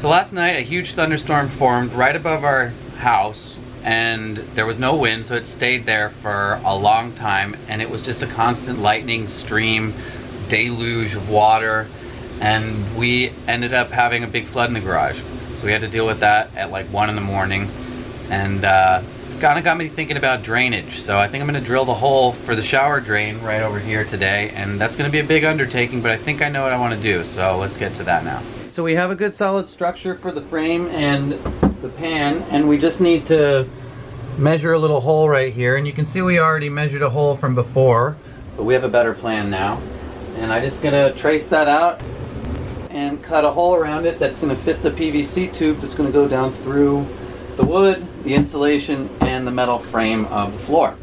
So last night a huge thunderstorm formed right above our house, and there was no wind, so it stayed there for a long time, and it was just a constant lightning stream, deluge of water, and we ended up having a big flood in the garage. So we had to deal with that at like 1 in the morning, and kind of got me thinking about drainage. So I think I'm going to drill the hole for the shower drain right over here today, and that's going to be a big undertaking, but I think I know what I want to do, so let's get to that now. So we have a good solid structure for the frame and the pan, and we just need to measure a little hole right here, and you can see we already measured a hole from before, but we have a better plan now. And I'm just gonna trace that out and cut a hole around it that's gonna fit the PVC tube that's gonna go down through the wood, the insulation, and the metal frame of the floor.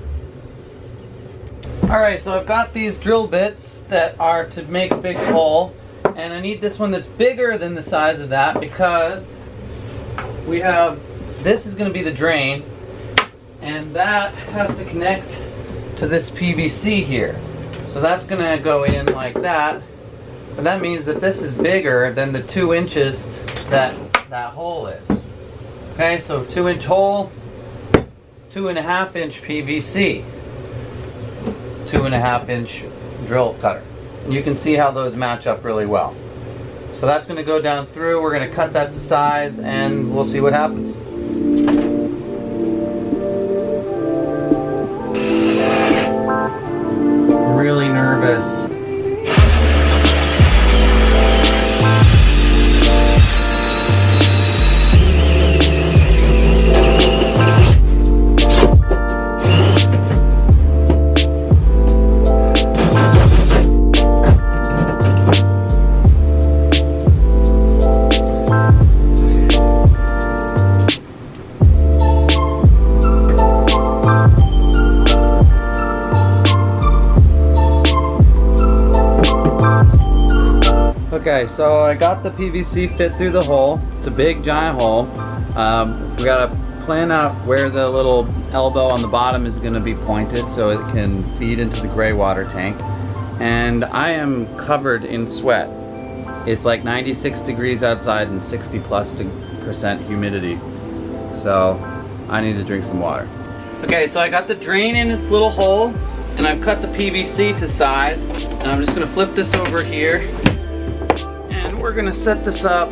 Alright, so I've got these drill bits that are to make a big hole, and I need this one that's bigger than the size of that because we have, this is gonna be the drain, and that has to connect to this PVC here. So that's gonna go in like that, and that means that this is bigger than the 2 inches that that hole is. Okay, so 2-inch hole, 2.5-inch PVC, 2.5-inch drill cutter. And you can see how those match up really well. So that's gonna go down through, we're gonna cut that to size, and we'll see what happens. Really nervous. Okay, so I got the PVC fit through the hole. It's a big giant hole. We gotta plan out where the little elbow on the bottom is gonna be pointed so it can feed into the gray water tank. And I am covered in sweat. It's like 96 degrees outside and 60+% humidity. So I need to drink some water. Okay, so I got the drain in its little hole, and I've cut the PVC to size, and I'm just gonna flip this over here. And we're gonna set this up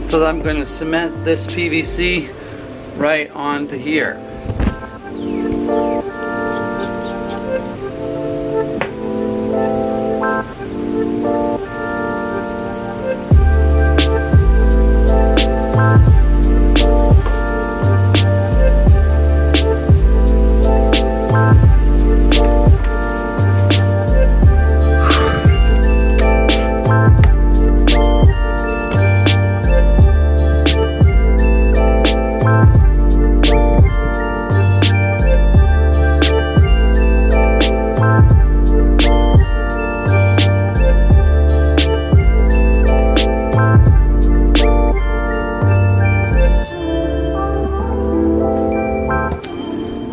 so that I'm gonna cement this PVC right onto here.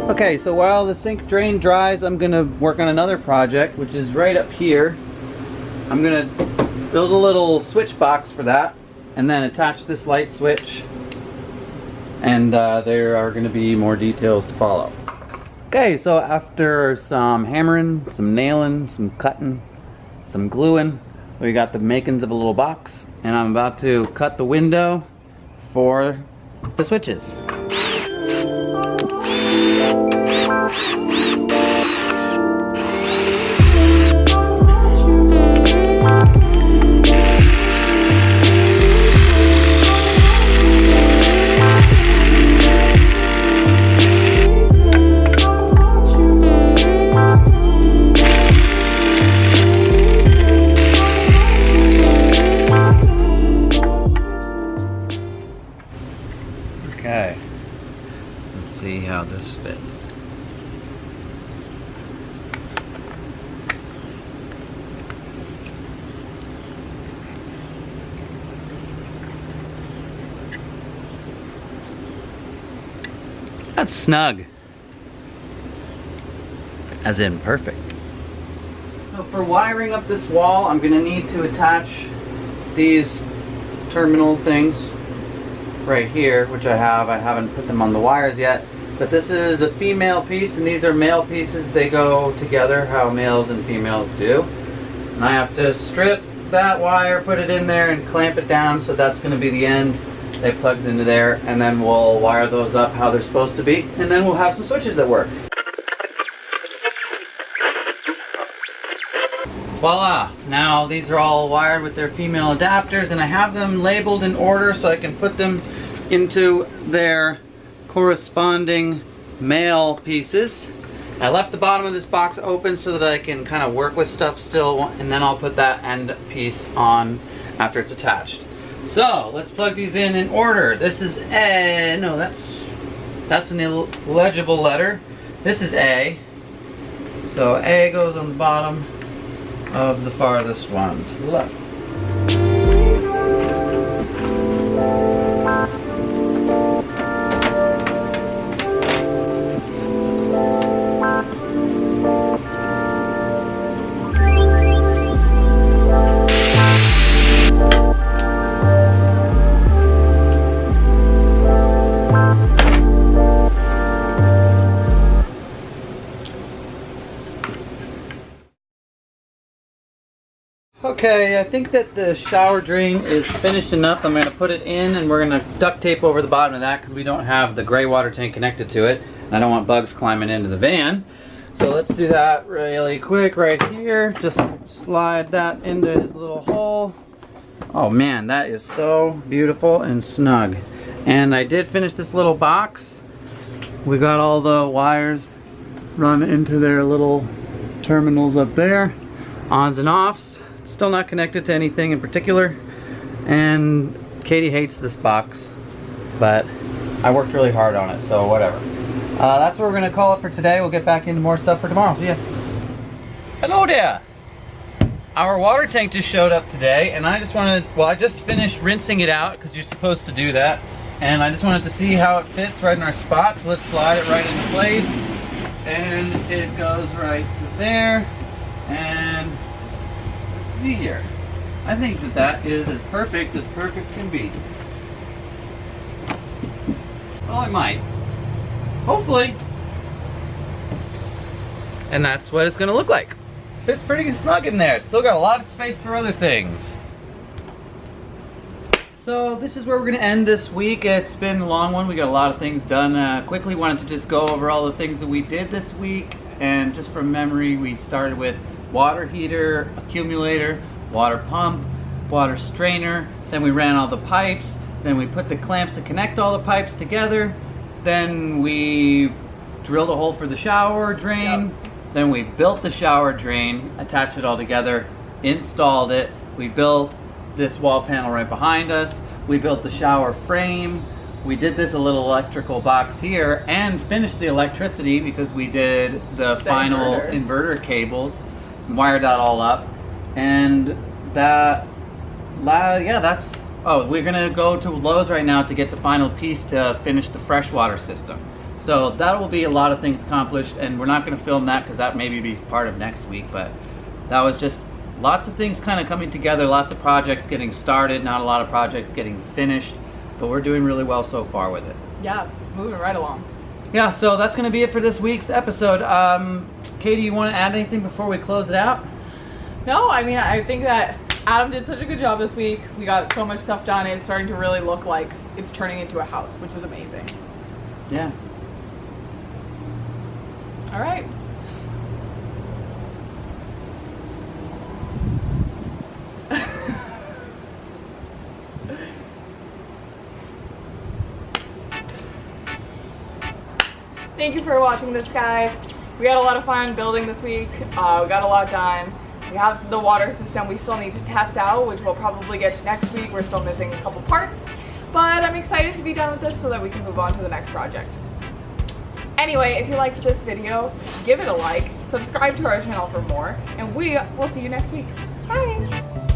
Okay, so while the sink drain dries, I'm gonna work on another project, which is right up here. I'm gonna build a little switch box for that, and then attach this light switch, and there are gonna be more details to follow. Okay, so after some hammering, some nailing, some cutting, some gluing, we got the makings of a little box, and I'm about to cut the window for the switches. Okay, let's see how this fits. That's snug. As in perfect. So for wiring up this wall, I'm going to need to attach these terminal things right here, which I haven't put them on the wires yet. But this is a female piece and these are male pieces. They go together how males and females do. And I have to strip that wire, put it in there and clamp it down, so that's going to be the end. It plugs into there, and then we'll wire those up how they're supposed to be. And then we'll have some switches that work. Voila! Now these are all wired with their female adapters, and I have them labeled in order so I can put them into their corresponding male pieces. I left the bottom of this box open so that I can kind of work with stuff still, and then I'll put that end piece on after it's attached. So let's plug these in order. This is A. No, that's an illegible letter. This is A. So A goes on the bottom of the farthest one to the left. Okay, I think that the shower drain is finished enough. I'm going to put it in and we're going to duct tape over the bottom of that because we don't have the gray water tank connected to it. And I don't want bugs climbing into the van. So let's do that really quick right here. Just slide that into his little hole. Oh man, that is so beautiful and snug. And I did finish this little box. We got all the wires run into their little terminals up there. Ons and offs. Still not connected to anything in particular, and Katie hates this box, but I worked really hard on it, so whatever. That's what we're gonna call it for today. We'll get back into more stuff for tomorrow. See ya. Hello there. Our water tank just showed up today, and I just wanted, well, I just finished rinsing it out because you're supposed to do that, and I just wanted to see how it fits right in our spot. So let's slide it right into place, and it goes right to there, and see here. I think that that is as perfect can be. Well, it might. Hopefully. And that's what it's going to look like. Fits pretty snug in there. Still got a lot of space for other things. So this is where we're going to end this week. It's been a long one. We got a lot of things done quickly. Wanted to just go over all the things that we did this week. And just from memory, we started with water heater, accumulator, water pump, water strainer, then we ran all the pipes, then we put the clamps to connect all the pipes together, then we drilled a hole for the shower drain, then we built the shower drain, attached it all together, installed it, we built this wall panel right behind us, we built the shower frame, we did this a little electrical box here, and finished the electricity because we did the final inverter cables, wired that all up, and that, yeah, that's, oh, we're gonna go to Lowe's right now to get the final piece to finish the freshwater system. So that will be a lot of things accomplished, and we're not gonna film that because that maybe be part of next week, but that was just lots of things kind of coming together, lots of projects getting started, not a lot of projects getting finished, but we're doing really well so far with it. Yeah, moving right along. Yeah, so that's gonna be it for this week's episode. Katie, you want to add anything before we close it out? No, I mean, I think that Adam did such a good job this week. We got so much stuff done. It's starting to really look like it's turning into a house, which is amazing. Yeah. All right. Thank you for watching this, guys. We had a lot of fun building this week. We got a lot done. We have the water system we still need to test out, which we'll probably get to next week. We're still missing a couple parts, but I'm excited to be done with this so that we can move on to the next project. Anyway, if you liked this video, give it a like, subscribe to our channel for more, and we will see you next week. Bye!